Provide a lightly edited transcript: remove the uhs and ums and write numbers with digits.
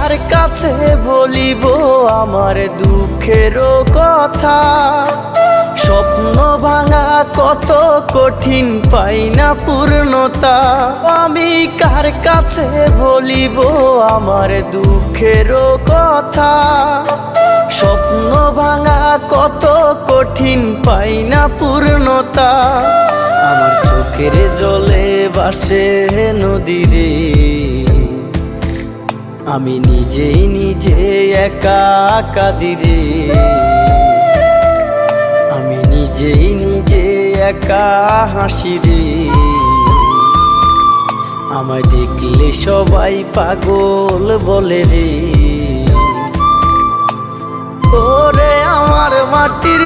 কার কাছে বলিব আমার দুঃখের কথা? স্বপ্ন ভাঙা কত কঠিন, পাই না পূর্ণতা। আমি কার কাছে বলিব আমার দুঃখের কথা? স্বপ্ন ভাঙা কত কঠিন, পাই না পূর্ণতা। আমার চোখের জলে ভাসে নদীরে, আমি নিজেই নিজে একা কাঁদিরে। আমি নিজেই নিজে একা হাসিরে। আমায় দেখলে সবাই পাগল বলে রে। ওরে আমার মাটির